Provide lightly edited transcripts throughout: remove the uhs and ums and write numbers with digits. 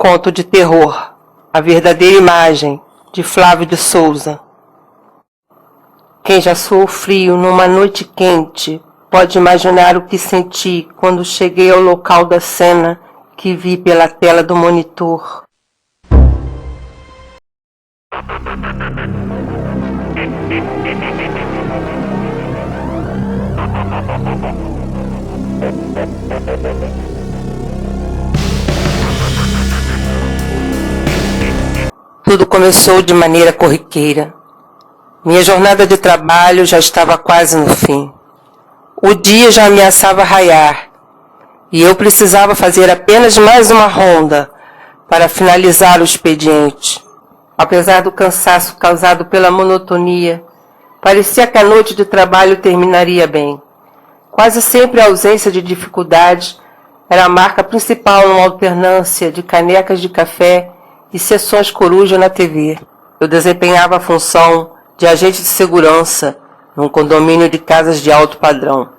Conto de terror, a verdadeira imagem, de Flávio de Souza. Quem já suou frio numa noite quente, pode imaginar o que senti quando cheguei ao local da cena que vi pela tela do monitor. Tudo começou de maneira corriqueira. Minha jornada de trabalho já estava quase no fim. O dia já ameaçava raiar, e eu precisava fazer apenas mais uma ronda para finalizar o expediente. Apesar do cansaço causado pela monotonia, parecia que a noite de trabalho terminaria bem. Quase sempre a ausência de dificuldade era a marca principal numa alternância de canecas de café e sessões coruja na TV. Eu desempenhava a função de agente de segurança num condomínio de casas de alto padrão.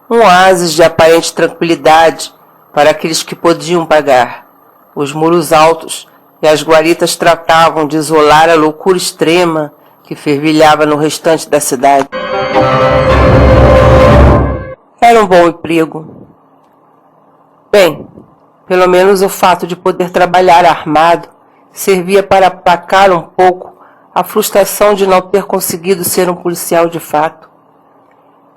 Um oásis de aparente tranquilidade para aqueles que podiam pagar. Os muros altos e as guaritas tratavam de isolar a loucura extrema que fervilhava no restante da cidade. Era um bom emprego. Bem, pelo menos o fato de poder trabalhar armado servia para aplacar um pouco a frustração de não ter conseguido ser um policial de fato.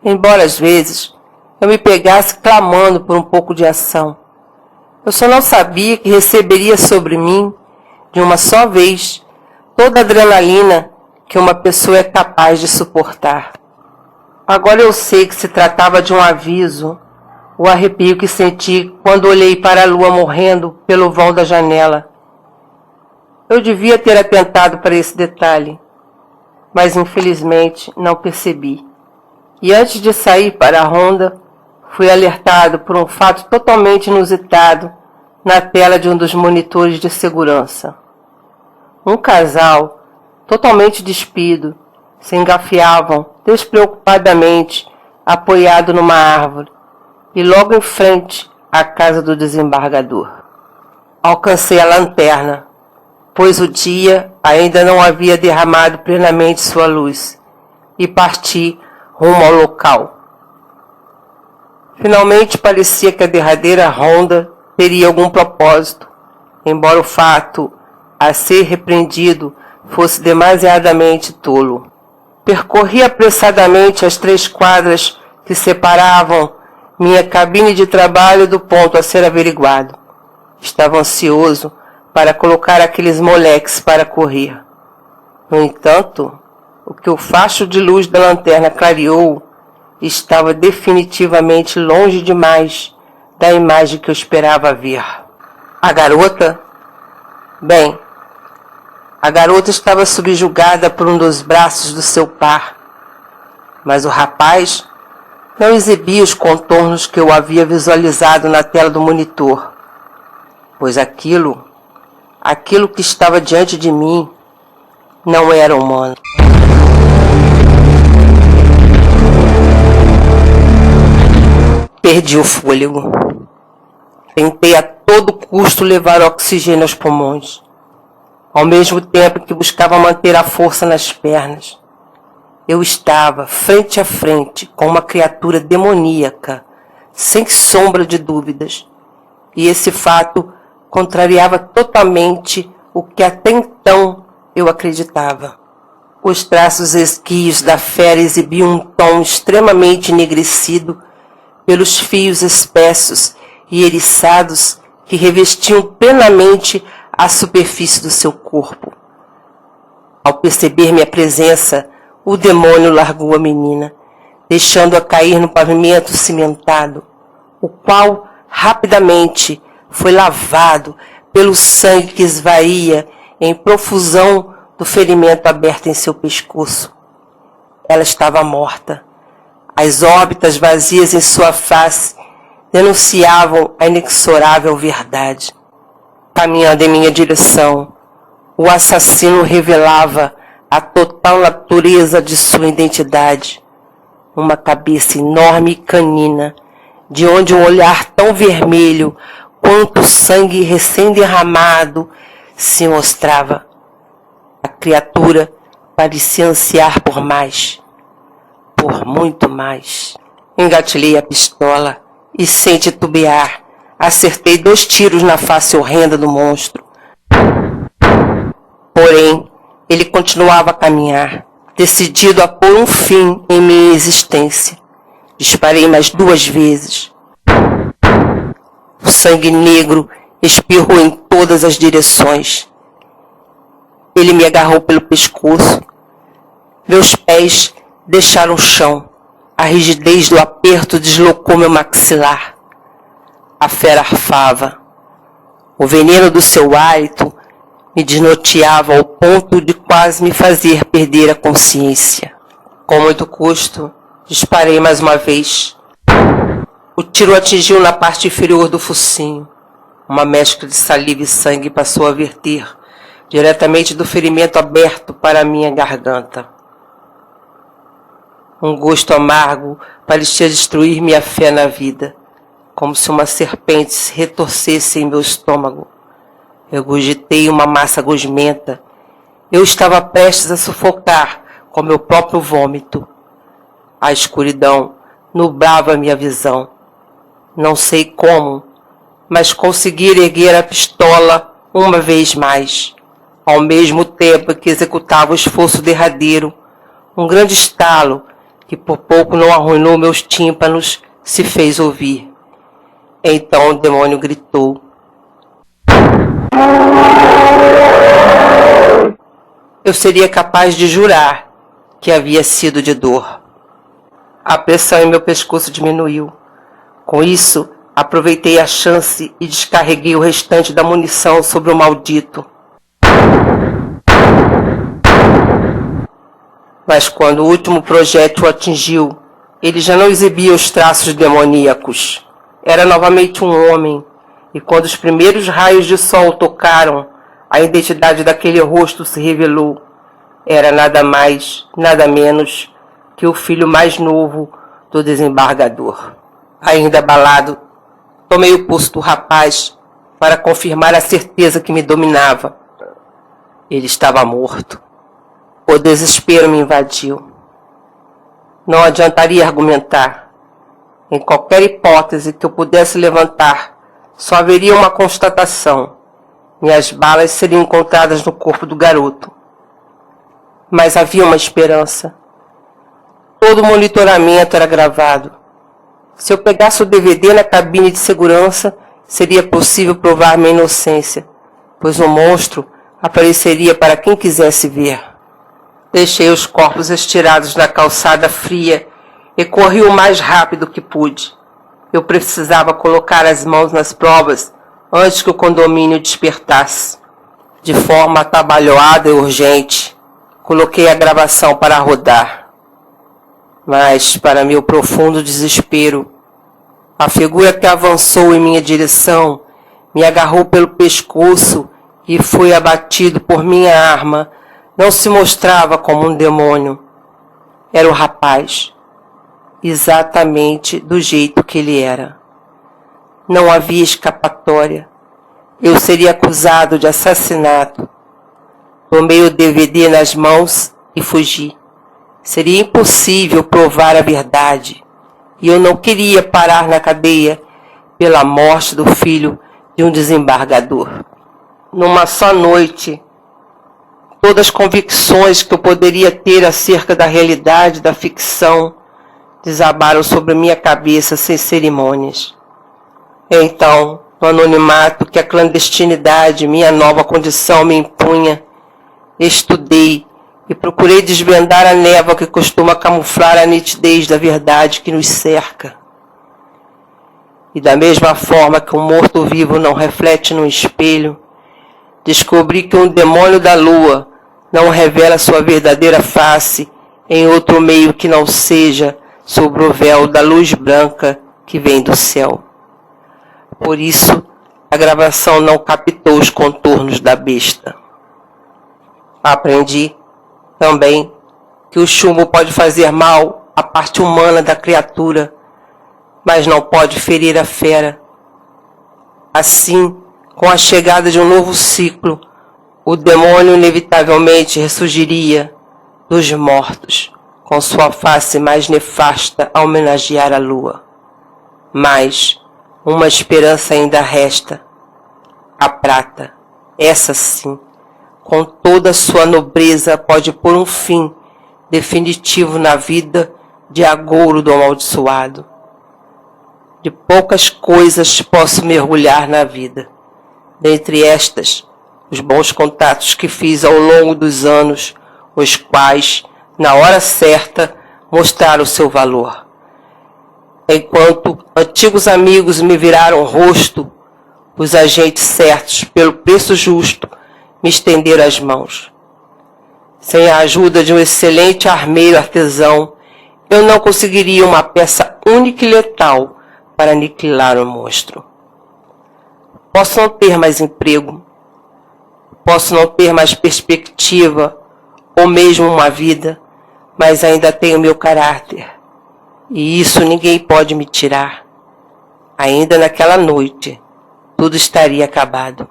Embora às vezes eu me pegasse clamando por um pouco de ação, eu só não sabia que receberia sobre mim, de uma só vez, toda a adrenalina que uma pessoa é capaz de suportar. Agora eu sei que se tratava de um aviso, o arrepio que senti quando olhei para a lua morrendo pelo vão da janela. Eu devia ter atentado para esse detalhe, mas infelizmente não percebi. E antes de sair para a ronda, fui alertado por um fato totalmente inusitado na tela de um dos monitores de segurança. Um casal, totalmente despido, se engafiavam despreocupadamente, apoiado numa árvore, e logo em frente à casa do desembargador. Alcancei a lanterna, pois o dia ainda não havia derramado plenamente sua luz, e parti rumo ao local. Finalmente parecia que a derradeira ronda teria algum propósito, embora o fato a ser repreendido fosse demasiadamente tolo. Percorri apressadamente as 3 quadras que separavam minha cabine de trabalho do ponto a ser averiguado. Estava ansioso para colocar aqueles moleques para correr. No entanto, o que o facho de luz da lanterna clareou estava definitivamente longe demais da imagem que eu esperava ver. A garota? Bem, a garota estava subjugada por um dos braços do seu par, mas o rapaz não exibia os contornos que eu havia visualizado na tela do monitor, pois aquilo que estava diante de mim não era humano. Perdi o fôlego. Tentei a todo custo levar oxigênio aos pulmões, ao mesmo tempo que buscava manter a força nas pernas. Eu estava frente a frente com uma criatura demoníaca, sem sombra de dúvidas, e esse fato contrariava totalmente o que até então eu acreditava. Os traços esguios da fera exibiam um tom extremamente enegrecido pelos fios espessos e eriçados que revestiam plenamente a superfície do seu corpo. Ao perceber minha presença, o demônio largou a menina, deixando-a cair no pavimento cimentado, o qual rapidamente foi lavado pelo sangue que esvaía em profusão do ferimento aberto em seu pescoço. Ela estava morta. As órbitas vazias em sua face denunciavam a inexorável verdade. Caminhando em minha direção, o assassino revelava a total natureza de sua identidade. Uma cabeça enorme e canina, de onde um olhar tão vermelho enquanto o sangue recém-derramado se mostrava. A criatura parecia ansiar por mais, por muito mais. Engatilhei a pistola e, sem titubear, acertei 2 tiros na face horrenda do monstro. Porém, ele continuava a caminhar, decidido a pôr um fim em minha existência. Disparei mais 2 vezes. O sangue negro espirrou em todas as direções. Ele me agarrou pelo pescoço. Meus pés deixaram o chão. A rigidez do aperto deslocou meu maxilar. A fera arfava. O veneno do seu hálito me desnorteava ao ponto de quase me fazer perder a consciência. Com muito custo, disparei mais uma vez. O tiro atingiu na parte inferior do focinho. Uma mescla de saliva e sangue passou a verter diretamente do ferimento aberto para a minha garganta. Um gosto amargo parecia destruir minha fé na vida, como se uma serpente se retorcesse em meu estômago. Regurgitei uma massa gosmenta. Eu estava prestes a sufocar com meu próprio vômito. A escuridão nublava minha visão. Não sei como, mas consegui erguer a pistola uma vez mais, ao mesmo tempo que executava o esforço derradeiro. Um grande estalo, que por pouco não arruinou meus tímpanos, se fez ouvir. Então o demônio gritou. Eu seria capaz de jurar que havia sido de dor. A pressão em meu pescoço diminuiu. Com isso, aproveitei a chance e descarreguei o restante da munição sobre o maldito. Mas quando o último projétil o atingiu, ele já não exibia os traços demoníacos. Era novamente um homem, e quando os primeiros raios de sol o tocaram, a identidade daquele rosto se revelou. Era nada mais, nada menos que o filho mais novo do desembargador. Ainda abalado, tomei o pulso do rapaz para confirmar a certeza que me dominava. Ele estava morto. O desespero me invadiu. Não adiantaria argumentar. Em qualquer hipótese que eu pudesse levantar, só haveria uma constatação. Minhas balas seriam encontradas no corpo do garoto. Mas havia uma esperança. Todo o monitoramento era gravado. Se eu pegasse o DVD na cabine de segurança, seria possível provar minha inocência, pois o monstro apareceria para quem quisesse ver. Deixei os corpos estirados na calçada fria e corri o mais rápido que pude. Eu precisava colocar as mãos nas provas antes que o condomínio despertasse. De forma atabalhoada e urgente, coloquei a gravação para rodar. Mas, para meu profundo desespero, a figura que avançou em minha direção me agarrou pelo pescoço e foi abatido por minha arma. Não se mostrava como um demônio. Era o rapaz, exatamente do jeito que ele era. Não havia escapatória. Eu seria acusado de assassinato. Tomei o DVD nas mãos e fugi. Seria impossível provar a verdade, e eu não queria parar na cadeia pela morte do filho de um desembargador. Numa só noite, todas as convicções que eu poderia ter acerca da realidade da ficção desabaram sobre minha cabeça sem cerimônias. Então, no anonimato que a clandestinidade, minha nova condição, me impunha, estudei e procurei desvendar a névoa que costuma camuflar a nitidez da verdade que nos cerca. E da mesma forma que um morto-vivo não reflete no espelho, descobri que um demônio da lua não revela sua verdadeira face em outro meio que não seja sobre o véu da luz branca que vem do céu. Por isso, a gravação não captou os contornos da besta. Aprendi também que o chumbo pode fazer mal à parte humana da criatura, mas não pode ferir a fera. Assim, com a chegada de um novo ciclo, o demônio inevitavelmente ressurgiria dos mortos, com sua face mais nefasta a homenagear a lua. Mas uma esperança ainda resta: a prata. Essa sim, com toda a sua nobreza, pode pôr um fim definitivo na vida de agouro do amaldiçoado. De poucas coisas posso mergulhar na vida. Dentre estas, os bons contatos que fiz ao longo dos anos, os quais, na hora certa, mostraram seu valor. Enquanto antigos amigos me viraram o rosto, os agentes certos, pelo preço justo, me estenderam as mãos. Sem a ajuda de um excelente armeiro artesão, eu não conseguiria uma peça única e letal para aniquilar o monstro. Posso não ter mais emprego, posso não ter mais perspectiva, ou mesmo uma vida, mas ainda tenho meu caráter, e isso ninguém pode me tirar. Ainda naquela noite, tudo estaria acabado.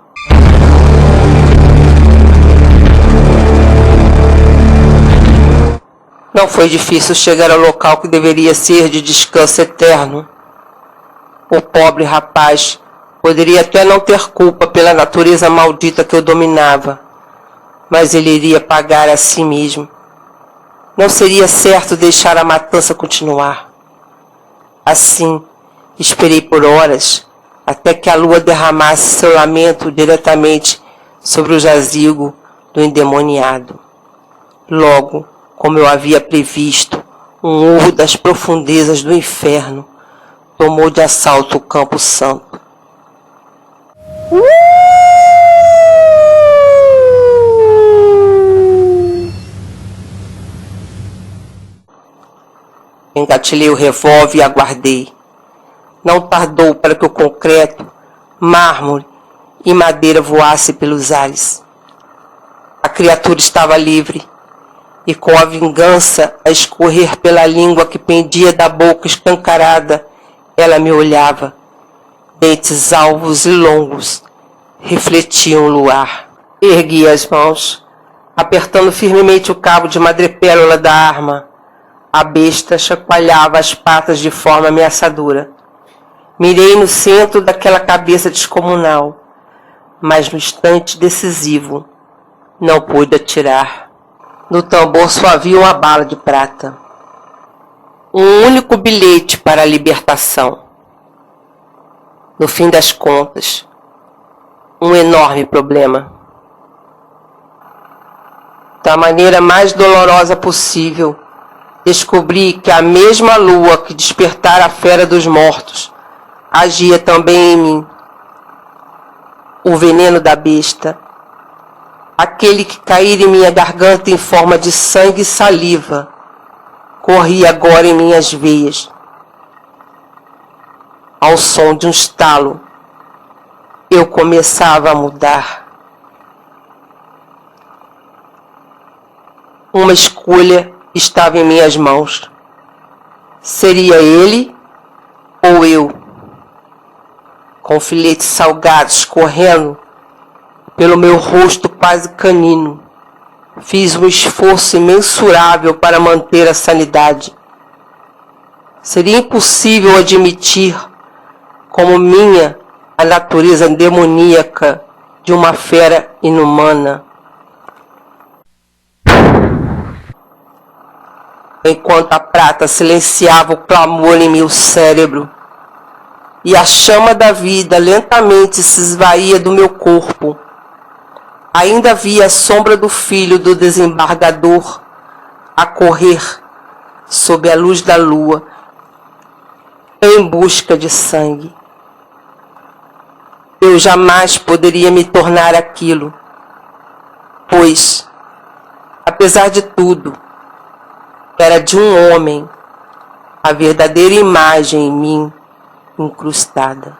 Não foi difícil chegar ao local que deveria ser de descanso eterno. O pobre rapaz poderia até não ter culpa pela natureza maldita que eu dominava, mas ele iria pagar a si mesmo. Não seria certo deixar a matança continuar. Assim, esperei por horas, até que a lua derramasse seu lamento diretamente sobre o jazigo do endemoniado. Logo, como eu havia previsto, um urro das profundezas do inferno tomou de assalto o Campo Santo. Engatilhei o revólver e aguardei. Não tardou para que o concreto, mármore e madeira voassem pelos ares. A criatura estava livre, e com a vingança a escorrer pela língua que pendia da boca escancarada, ela me olhava. Dentes alvos e longos refletiam o luar. Ergui as mãos, apertando firmemente o cabo de madrepérola da arma. A besta chacoalhava as patas de forma ameaçadora. Mirei no centro daquela cabeça descomunal, mas no instante decisivo não pude atirar. No tambor só havia uma bala de prata. Um único bilhete para a libertação. No fim das contas, um enorme problema. Da maneira mais dolorosa possível, descobri que a mesma lua que despertara a fera dos mortos agia também em mim. O veneno da besta, aquele que caíra em minha garganta em forma de sangue e saliva, corria agora em minhas veias. Ao som de um estalo, eu começava a mudar. Uma escolha estava em minhas mãos. Seria ele ou eu? Com filetes salgados correndo pelo meu rosto quase canino, fiz um esforço imensurável para manter a sanidade. Seria impossível admitir como minha a natureza demoníaca de uma fera inumana. Enquanto a prata silenciava o clamor em meu cérebro, e a chama da vida lentamente se esvaía do meu corpo, ainda via a sombra do filho do desembargador a correr sob a luz da lua em busca de sangue. Eu jamais poderia me tornar aquilo, pois, apesar de tudo, era de um homem a verdadeira imagem em mim incrustada.